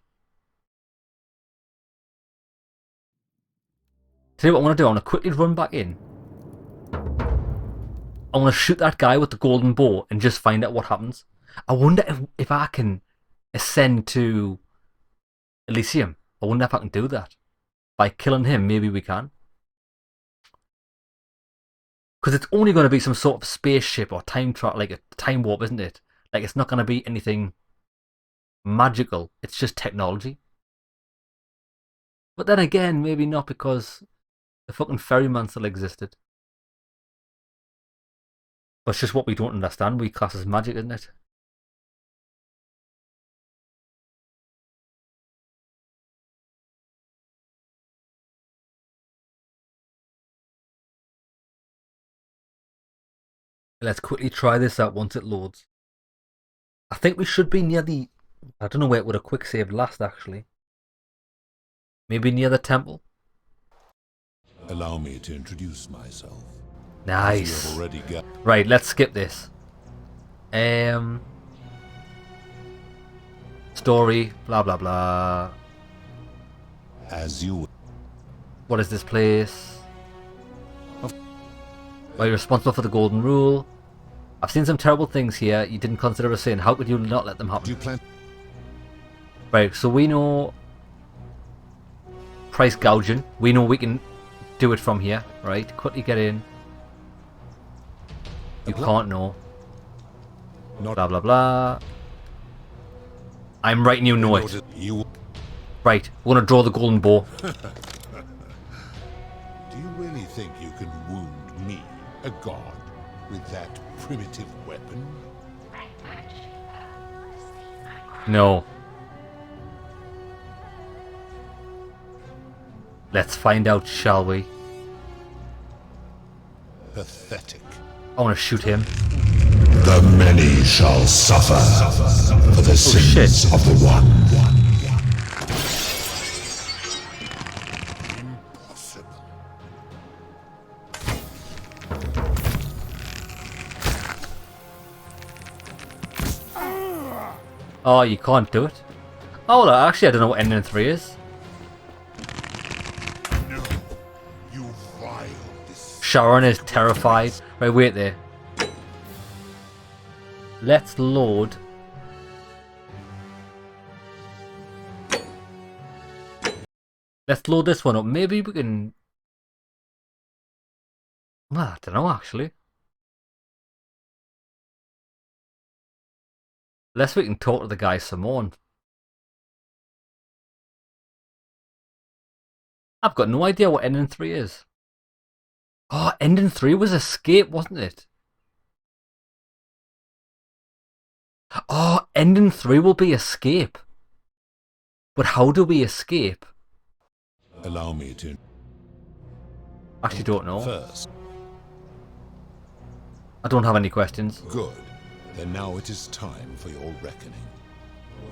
S1: Tell you what I want to do, I want to quickly run back in. I want to shoot that guy with the golden bow and just find out what happens. I wonder if I can ascend to Elysium. I wonder if I can do that. By killing him, maybe we can. Because it's only going to be some sort of spaceship or time travel, like a time warp, isn't it? Like, it's not going to be anything magical. It's just technology. But then again, maybe not, because the fucking ferryman still existed. But it's just what we don't understand. We class as magic, isn't it? Let's quickly try this out once it loads. I think we should be near the... I don't know where it would have quick saved last, actually. Maybe near the temple?
S2: Allow me to introduce myself.
S1: Nice.
S2: Already
S1: Right, let's skip this. Story, blah blah blah.
S2: As you...
S1: What is this place? Are you responsible for the golden rule? I've seen some terrible things here you didn't consider a sin. How could you not let them happen? Right, so we know price gouging. We know we can do it from here, right? Quickly get in. You can't know. Blah blah blah. I'm right and you know it. Right, we're gonna draw the golden bow.
S2: Do you really think you can wound me, a god, with that primitive weapon?
S1: No. Let's find out, shall we?
S2: Pathetic.
S1: I want to shoot him.
S2: The many shall suffer for the sins of the one. Impossible.
S1: Oh, you can't do it? Oh, well, actually, I don't know what ending 3 is.
S2: No, you vile
S1: Sharon is terrified. Right, wait there. Let's load. Let's load this one up. Maybe we can. Well, I don't know actually. Unless we can talk to the guy some more. I've got no idea what ending 3 is. Oh, ending 3 was escape, wasn't it? Oh, ending 3 will be escape. But how do we escape?
S2: Allow me to.
S1: Actually, don't know.
S2: First.
S1: I don't have any questions.
S2: Good. Then now it is time for your reckoning.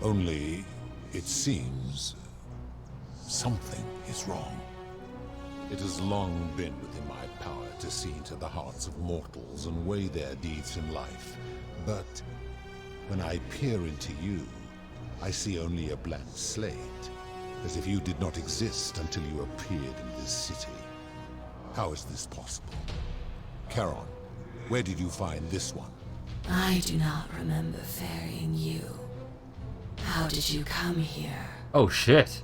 S2: Only, it seems, something is wrong. It has long been within my power to see into the hearts of mortals and weigh their deeds in life. But when I peer into you, I see only a blank slate, as if you did not exist until you appeared in this city. How is this possible? Charon, where did you find this one?
S4: I do not remember ferrying you. How did you come here?
S1: Oh shit.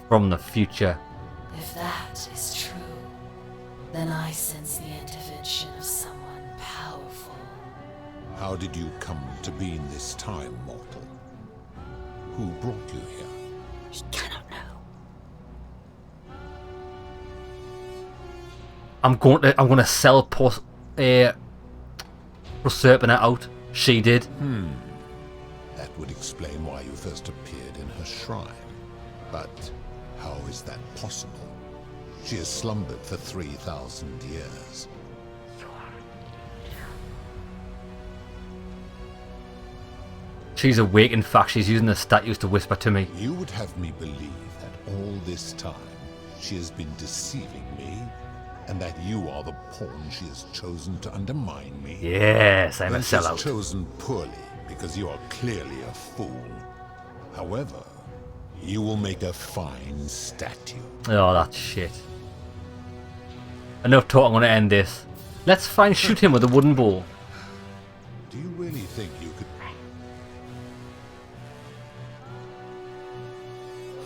S1: From the future.
S4: If that is true, then I sense the intervention of someone powerful.
S2: How did you come to be in this time, mortal? Who brought you here?
S4: He cannot know.
S1: I'm going to sell Proserpina out. She did.
S2: That would explain why you first appeared in her shrine. But how is that possible? She has slumbered for 3,000 years.
S1: She's awake. In fact, she's using the statues to whisper to me.
S2: You would have me believe that all this time she has been deceiving me, and that you are the pawn she has chosen to undermine me?
S1: Yes, I'm a
S2: Then she's
S1: sellout.
S2: chosen poorly, because you are clearly a fool. However, you will make a fine statue.
S1: Oh, that's shit. Enough talk, I'm going to end this. Let's shoot him with a wooden bow.
S2: Do you really think you could...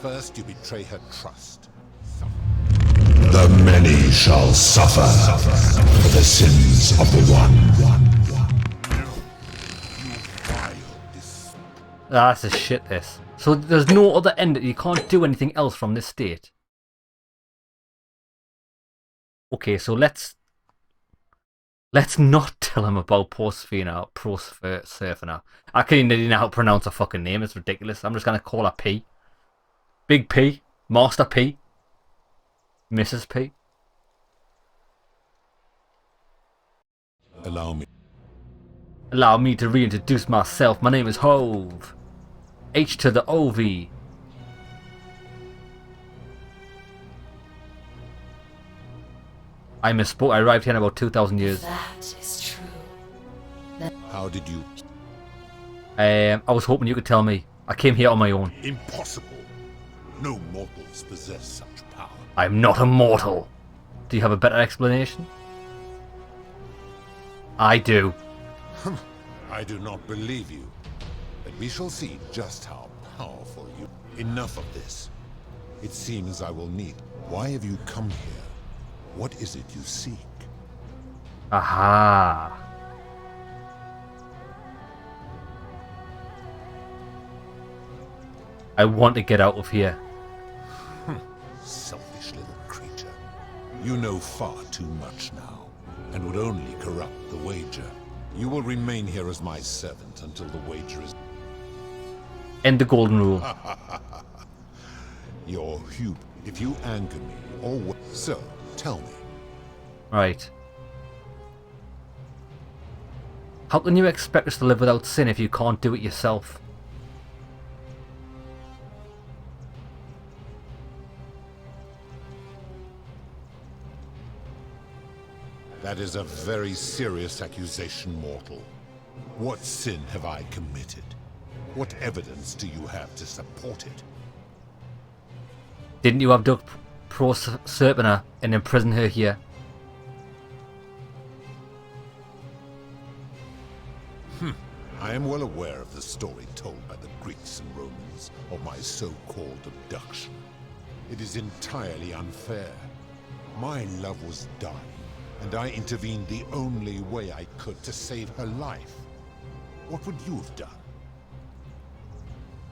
S2: First, you betray her trust. The many shall suffer for the sins of the one.
S1: That's a shit, this. So there's no other end. You can't do anything else from this state. Okay, so let's not tell him about Proserpina. I can't even know how to pronounce her fucking name. It's ridiculous. I'm just gonna call her P. Big P. Master P. Mrs. P. Allow me to reintroduce myself. My name is Hove. H to the OV. I misspoke. I arrived here in about 2,000 years.
S4: That is true.
S2: How did you...
S1: I was hoping you could tell me. I came here on my own.
S2: Impossible. No mortals possess such power.
S1: I'm not a mortal. Do you have a better explanation? I do.
S2: I do not believe you. But we shall see just how powerful you... Enough of this. It seems I will need... Why have you come here? What is it you seek?
S1: Aha. I want to get out of here.
S2: Selfish little creature. You know far too much now, and would only corrupt the wager. You will remain here as my servant until the wager is...
S1: End the golden rule.
S2: You're human. If you anger me, or so, tell me.
S1: Right. How can you expect us to live without sin if you can't do it yourself?
S2: That is a very serious accusation, mortal. What sin have I committed? What evidence do you have to support it?
S1: Didn't you abduct Proserpina and imprison her here?
S2: I am well aware of the story told by the Greeks and Romans of my so-called abduction. It is entirely unfair. My love was dying, and I intervened the only way I could to save her life. What would you have done?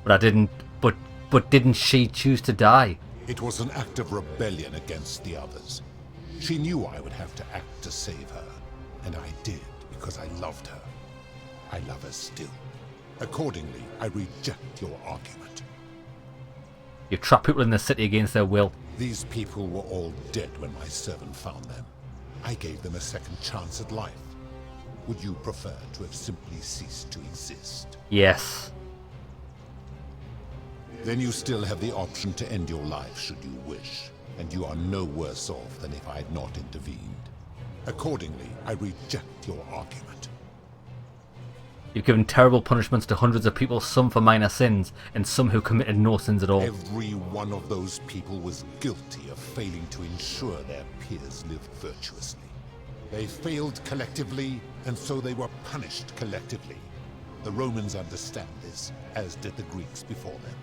S1: But I didn't. But didn't she choose to die?
S2: It was an act of rebellion against the others. She knew I would have to act to save her, and I did because I loved her. I love her still. Accordingly, I reject your argument.
S1: You trap people in the city against their will.
S2: These people were all dead when my servant found them. I gave them a second chance at life. Would you prefer to have simply ceased to exist?
S1: Yes.
S2: Then you still have the option to end your life should you wish, and you are no worse off than if I had not intervened. Accordingly, I reject your argument.
S1: You've given terrible punishments to hundreds of people, some for minor sins, and some who committed no sins at all.
S2: Every one of those people was guilty of failing to ensure their peers lived virtuously. They failed collectively, and so they were punished collectively. The Romans understand this, as did the Greeks before them.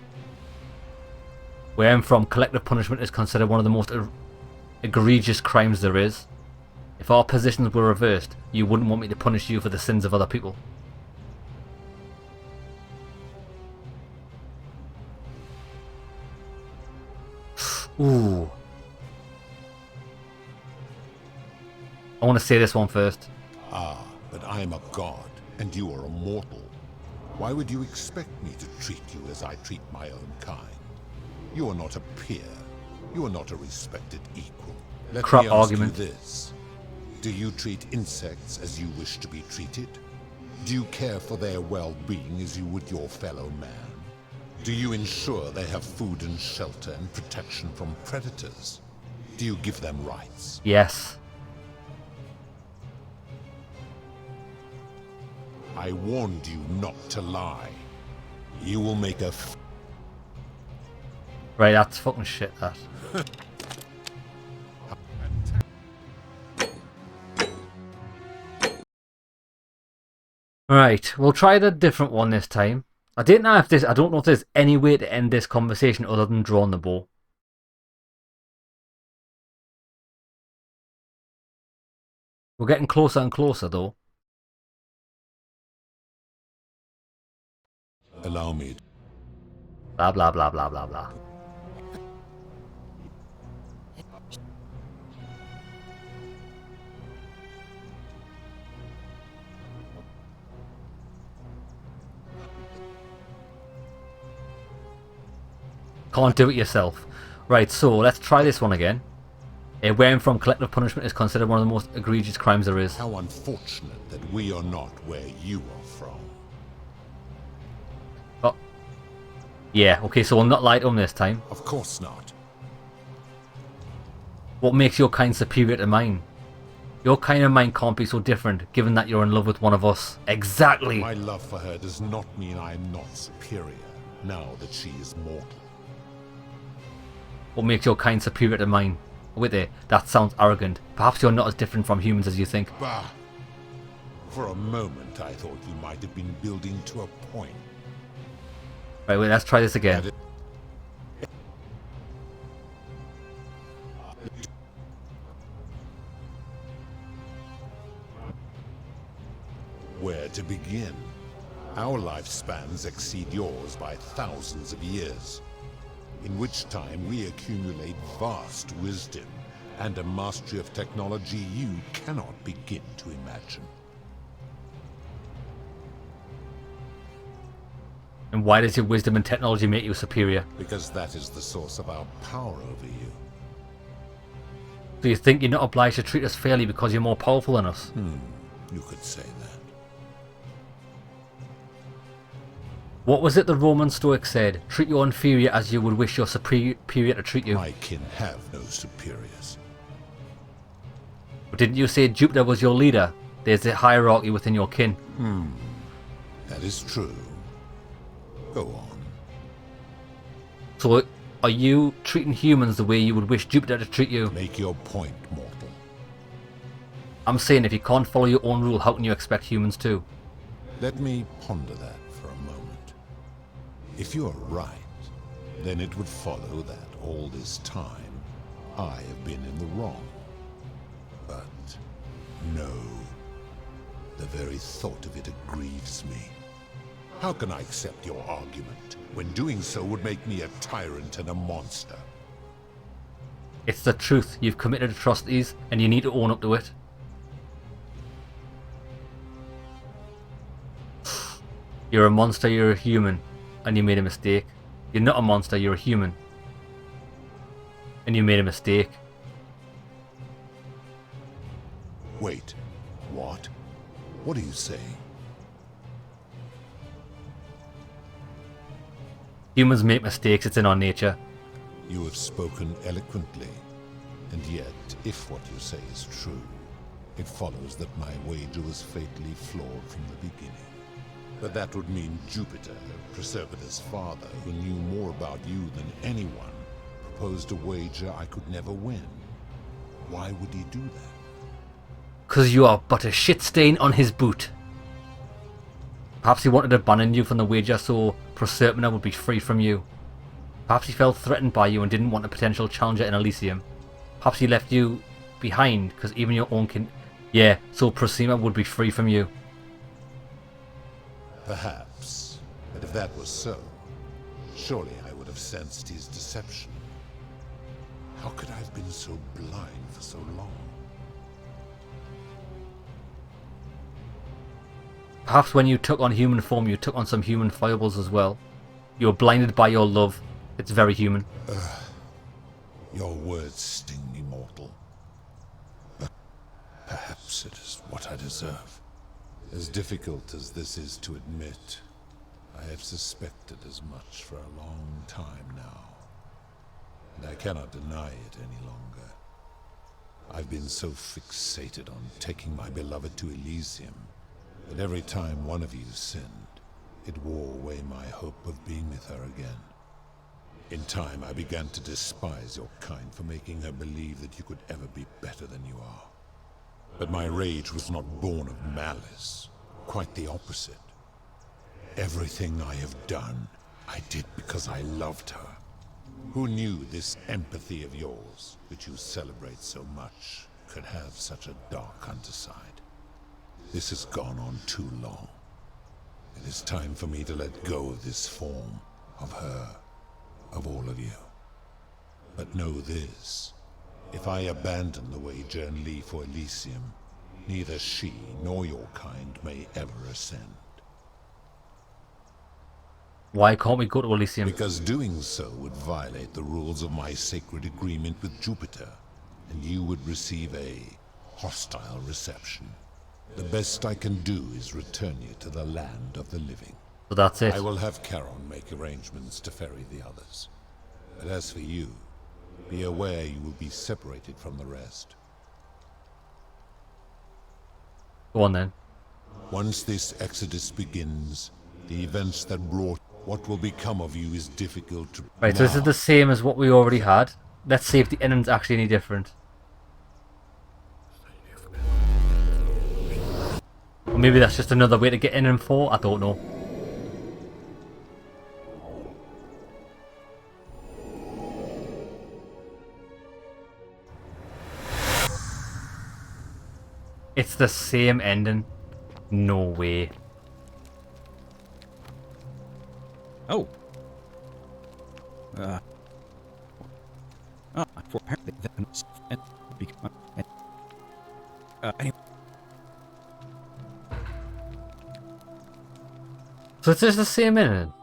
S1: Where I'm from, collective punishment is considered one of the most egregious crimes there is. If our positions were reversed, you wouldn't want me to punish you for the sins of other people. Ooh. I want to say this one first.
S2: Ah, but I am a god, and you are a mortal. Why would you expect me to treat you as I treat my own kind? You are not a peer. You are not a respected equal. Let
S1: Crap
S2: me ask
S1: argument.
S2: you this. Do you treat insects as you wish to be treated? Do you care for their well-being as you would your fellow man? Do you ensure they have food and shelter and protection from predators? Do you give them rights?
S1: Yes.
S2: I warned you not to lie. You will make a
S1: Right, that's fucking shit, that. Right, we'll try the different one this time. I don't know if there's any way to end this conversation other than drawing the bow. We're getting closer and closer, though.
S2: Allow me.
S1: Blah, blah, blah, blah, blah, blah. Can't do it yourself. Right, so let's try this one again. Where I'm from, collective punishment is considered one of the most egregious crimes there is.
S2: How unfortunate that we are not where you are from.
S1: Oh. Yeah, okay, so we'll not lie to him this time.
S2: Of course not.
S1: What makes your kind superior to mine? Your kind and mine can't be so different, given that you're in love with one of us. Exactly!
S2: My love for her does not mean I am not superior, now that she is mortal.
S1: What makes your kind superior to mine? Wait there, that sounds arrogant. Perhaps you're not as different from humans as you think.
S2: Bah! For a moment I thought you might have been building to a point.
S1: Right, wait, let's try this again.
S2: Where to begin? Our lifespans exceed yours by thousands of years, in which time we accumulate vast wisdom and a mastery of technology you cannot begin to imagine.
S1: And why does your wisdom and technology make you superior?
S2: Because that is the source of our power over you.
S1: Do you think you're not obliged to treat us fairly because you're more powerful than us?
S2: You could say that.
S1: What was it the Roman Stoic said? Treat your inferior as you would wish your superior to treat you.
S2: My kin have no superiors.
S1: But didn't you say Jupiter was your leader? There's a hierarchy within your kin.
S2: That is true. Go on.
S1: So, are you treating humans the way you would wish Jupiter to treat you?
S2: Make your point, mortal.
S1: I'm saying if you can't follow your own rule, how can you expect humans to?
S2: Let me ponder that for a moment. If you are right, then it would follow that all this time I have been in the wrong. But no. The very thought of it grieves me. How can I accept your argument when doing so would make me a tyrant and a monster?
S1: It's the truth. You've committed atrocities and you need to own up to it. You're a monster, you're a human, and you made a mistake. You're not a monster, you're a human. And you made a mistake.
S2: Wait, what? What are you saying?
S1: Humans make mistakes, it's in our nature.
S2: You have spoken eloquently, and yet, if what you say is true, it follows that my wager was fatally flawed from the beginning. But that would mean Jupiter, Proserpina's father, who knew more about you than anyone, proposed a wager I could never win. Why would he do that?
S1: 'Cause you are but a shit stain on his boot. Perhaps he wanted to ban you from the wager so Proserpina would be free from you. Perhaps he felt threatened by you and didn't want a potential challenger in Elysium. Perhaps he left you behind because even your own kin... Yeah, so Proserpina would be free from you.
S2: Perhaps. But if that was so, surely I would have sensed his deception. How could I have been so blind for so long?
S1: Perhaps when you took on human form, you took on some human foibles as well. You were blinded by your love. It's very human.
S2: Your words sting me, mortal. But perhaps it is what I deserve. As difficult as this is to admit, I have suspected as much for a long time now. And I cannot deny it any longer. I've been so fixated on taking my beloved to Elysium that every time one of you sinned, it wore away my hope of being with her again. In time, I began to despise your kind for making her believe that you could ever be better than you are. But my rage was not born of malice. Quite the opposite. Everything I have done, I did because I loved her. Who knew this empathy of yours, which you celebrate so much, could have such a dark underside? This has gone on too long. It is time for me to let go of this form, of her, of all of you. But know this. If I abandon the wager and leave for Elysium, neither she nor your kind may ever ascend.
S1: Why can't we go to Elysium?
S2: Because doing so would violate the rules of my sacred agreement with Jupiter, and you would receive a hostile reception. The best I can do is return you to the land of the living.
S1: So that's it.
S2: I will have Charon make arrangements to ferry the others. But as for you, be aware you will be separated from the rest.
S1: Go on then.
S2: Once this exodus begins, the events that brought what will become of you is difficult to...
S1: Right, so this is the same as what we already had. Let's see if the ending's actually any different. Or maybe that's just another way to get in and 4, I don't know. It's the same ending. No way.
S3: Oh. For apparently anyway.
S1: So it's just the same ending.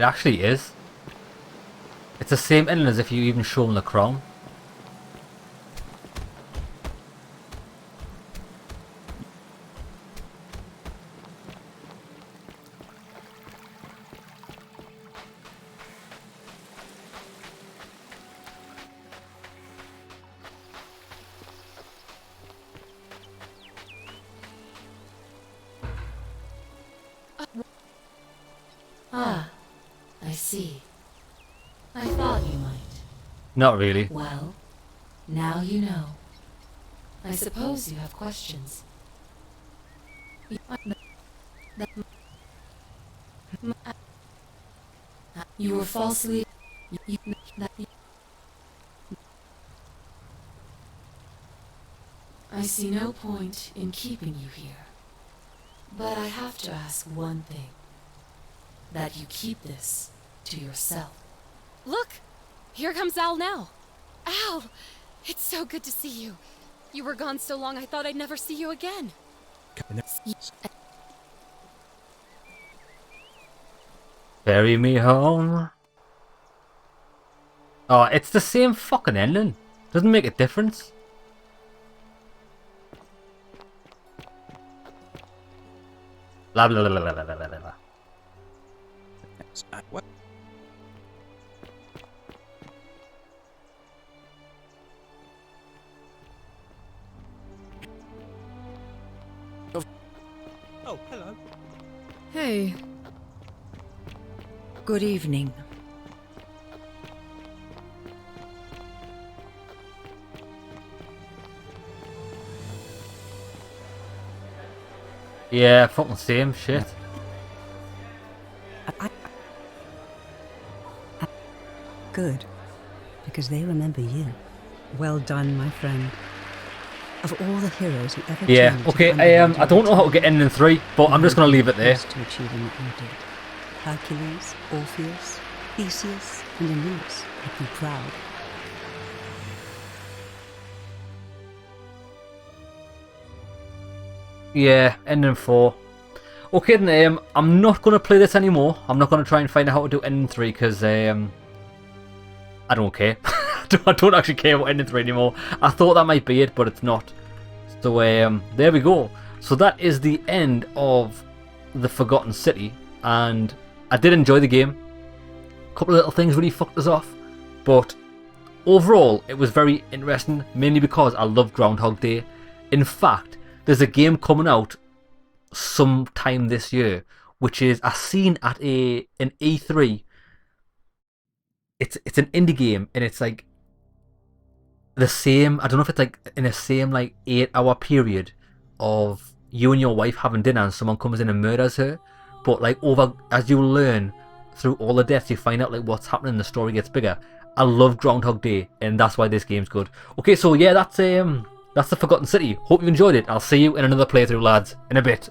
S1: It actually is. It's the same ending as if you even show them the crown.
S4: Ah, I see. I thought you might.
S1: Not really.
S4: Well, now you know. I suppose you have questions. You were falsely... I see no point in keeping you here. But I have to ask one thing. That you keep this to yourself.
S5: Look! Here comes Al now. Al! It's so good to see you. You were gone so long I thought I'd never see you again.
S1: Carry me home. Oh, it's the same fucking ending. Doesn't make a difference. Blah blah blah blah blah blah blah.
S3: What?
S8: Oh, hello.
S9: Hey.
S6: Good evening.
S1: Yeah, fucking same shit.
S22: Good, because they remember you. Well done, my friend. Of all the heroes who ever
S1: Yeah,
S22: turned to
S1: okay,
S22: the
S1: I don't know how to get ending 3, but I'm just gonna leave it there.
S22: to achieving what you did. Hercules, Orpheus, Theseus, and Aeneas make you proud.
S1: Yeah, ending 4. Okay then, I'm not gonna play this anymore. I'm not gonna try and find out how to do ending 3 because I don't care. I don't actually care about ending 3 anymore. I thought that might be it, but it's not. So there we go. So that is the end of the Forgotten City, and I did enjoy the game. A couple of little things really fucked us off, but overall it was very interesting, mainly because I love Groundhog Day. In fact, there's a game coming out sometime this year, which is I seen at an E3. It's an indie game, and it's like the same. I don't know if it's like in the same like 8-hour period of you and your wife having dinner, and someone comes in and murders her. But like over as you learn through all the deaths, you find out like what's happening. The story gets bigger. I love Groundhog Day, and that's why this game's good. Okay, so yeah, that's the Forgotten City. Hope you enjoyed it. I'll see you in another playthrough, lads, in a bit.